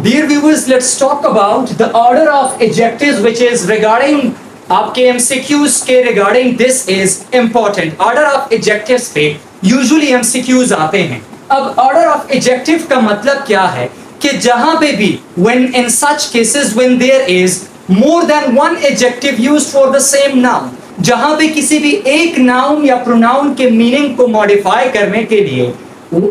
Dear viewers, let's talk about the order of adjectives which is regarding आपके MCQs के regarding this is important. Order of adjectives पे usually MCQs आते हैं. अब order of adjective का मतलब क्या है कि जहां पे भी when in such cases when there is more than one adjective used for the same noun, जहां पे किसी भी एक नाउन या प्रोनाउन के मीनिंग को मॉडिफाई करने के लिए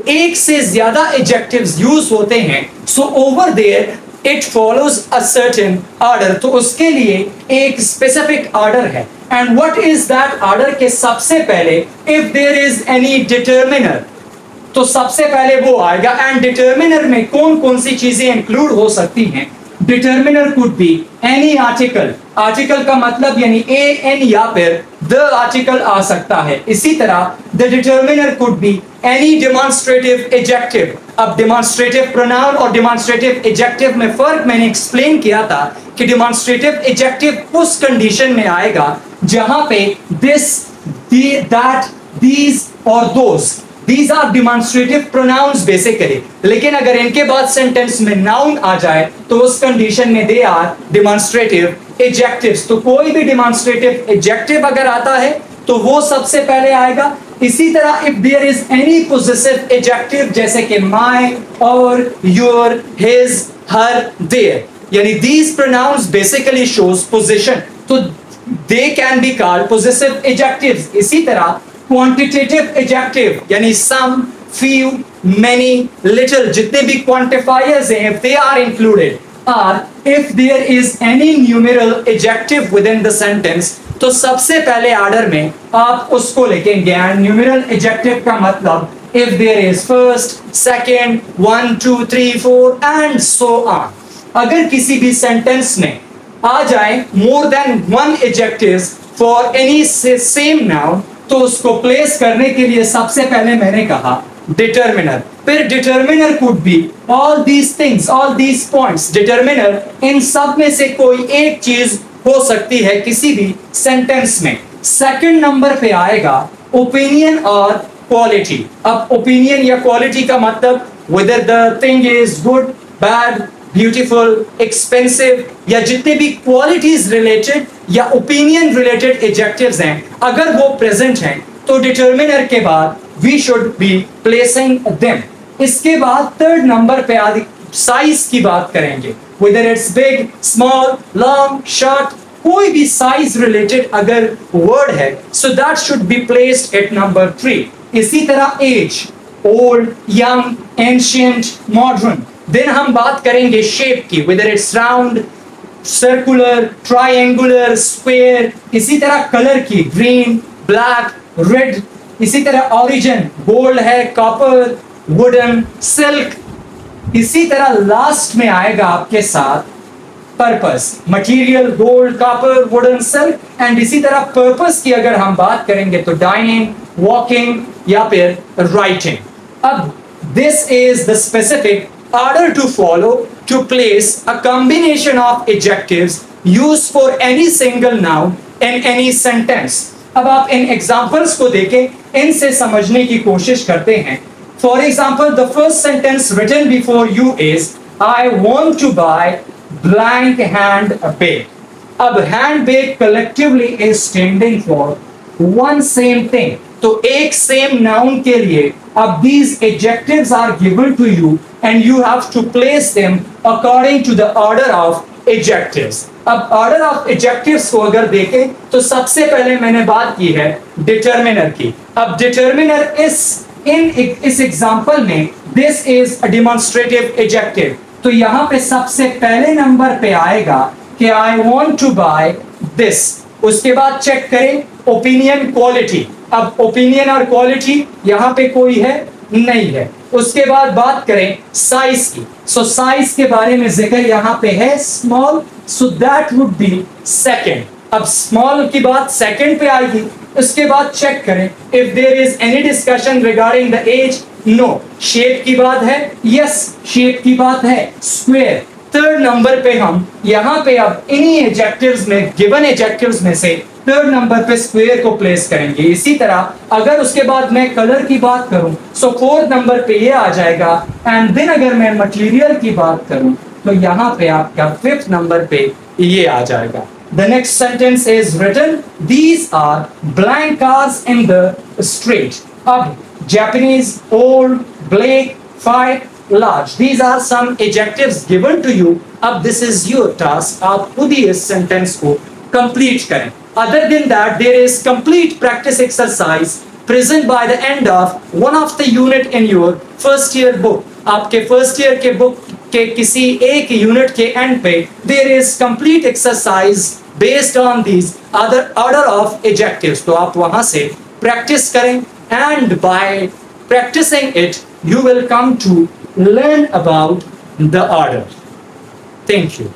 एक से ज्यादा एडजेक्टिव्स यूज होते हैं, so over there it follows a certain order. तो उसके लिए एक स्पेसिफिक ऑर्डर है. And what is that order के सबसे पहले if there is any determiner, तो सबसे पहले वो आएगा. एंड डिटर्मिनर में कौन कौन सी चीजें इंक्लूड हो सकती हैं? Determiner could be any article. Article का मतलब यानी ए एन या फिर द आर्टिकल आ सकता है. इसी तरह the determiner could be any demonstrative adjective. अब डेमोन्स्ट्रेटिव प्रोनाउन और डेमोन्स्ट्रेटिव एडजेक्टिव में फर्क मैंने एक्सप्लेन किया था कि डेमोन्स्ट्रेटिव एडजेक्टिव उस कंडीशन में आएगा जहां पे दिस, दैट, दीज और those, These are demonstrative pronouns basically. लेकिन अगर इनके बाद सेंटेंस में नाउन आ जाए तो उस कंडीशन में दे आर demonstrative adjectives. तो कोई भी demonstrative adjective अगर आता है तो वो सबसे पहले आएगा. इसी तरह if there is any possessive adjective जैसे कि my, or, your, his, her, their, यानी these pronouns basically shows possession, तो they can be called possessive adjectives. इसी तरह क्वांटिटेटिव एडजेक्टिव यानी सम, few, many, little, जितने भी क्वांटिफायर्स हैं if they are included, or if there is any numeral adjective within the sentence, तो सबसे पहले ऑर्डर में आप उसको लिखेंगे. एंड न्यूमेरल एडजेक्टिव का मतलब if there is first, second, 1, 2, 3, 4 and so on. अगर किसी भी सेंटेंस में आ जाए more than one adjectives for any same noun, तो उसको प्लेस करने के लिए सबसे पहले मैंने कहा डिटर्मिनर. फिर determiner could be all these things, all these points. Determiner इन सब में से कोई एक चीज हो सकती है किसी भी सेंटेंस में. सेकंड नंबर पे आएगा ओपिनियन और क्वालिटी. अब ओपिनियन या क्वालिटी का मतलब whether the thing is good, bad, beautiful, expensive या जितने भी क्वालिटीज रिलेटेड या ओपिनियन रिलेटेड एडजेक्टिव्स हैं, अगर वो प्रेजेंट हैं तो डिटर्मिनर के बाद we should be placing them. इसके बाद थर्ड नंबर पे आदि साइज की बात करेंगे. whether it's big, small, long, short, कोई भी साइज रिलेटेड अगर वर्ड है so that should be placed at number 3. इसी तरह age, old, young, ancient, modern. Then हम बात करेंगे शेप की, whether it's round, circular, triangular, square. इसी तरह कलर की, green, black, red. इसी तरह origin, gold है, copper, wooden, silk. इसी तरह लास्ट में आएगा आपके साथ purpose, material, gold, copper, wooden, silk. And इसी तरह पर्पस की अगर हम बात करेंगे तो डाइनिंग, वॉकिंग या फिर राइटिंग. अब this is the specific order to follow to place a combination of adjectives used for any single noun in any sentence. अब आप इन examples को देखें, इनसे समझने की कोशिश करते हैं. For example, the first sentence written before you is I want to buy blank handbag. अब handbag collectively is standing for one same thing. तो एक सेम नाउन के लिए अब these adjectives are given to you and you have to place them according to the order of adjectives. अब order of adjectives को अगर देखें तो सबसे पहले मैंने बात की है determiner की. अब determiner इस एग्जाम्पल में this is a demonstrative adjective. तो यहाँ पे सबसे पहले नंबर पे आएगा कि I want to buy this. उसके बाद चेक करें ओपिनियन, क्वालिटी. अब ओपिनियन और क्वालिटी यहाँ पे कोई है नहीं है. उसके बाद बात करें साइज की. सो साइज के बारे में जिक्र यहाँ पे है small, so that would be second. अब स्मॉल की बात सेकंड पे आएगी. उसके बाद चेक करें if there is any discussion regarding the age, no. Shape की बात है, यस शेप की बात है. स्क्वायर थर्ड नंबर पे हम यहाँ पे अब इन्हीं एडजेक्टिव्स में, गिवन एडजेक्टिव्स में से थर्ड नंबर पे स्क्वायर को प्लेस करेंगे. इसी तरह अगर उसके बाद मैं कलर की बात करूं सो फोर्थ नंबर पे ये आ जाएगा. एंड देन अगर मैं मटेरियल की बात करूं तो यहाँ पे आपका 5th नंबर पे ये आ जाएगा। The next sentence is written, these are blank cars in the street. अब Japanese, old, black, white, large. These are some adjectives given to you. अब this is your task. आप खुद ही इस sentence को complete करें। Other than that, there is complete practice exercise present by the end of one of the unit in your first year book. आपके first year के book के किसी एक यूनिट के एंड पे there is complete exercise based on these other order of adjectives. तो आप वहां से practice करें, and by practicing it you will come to learn about the order. Thank you.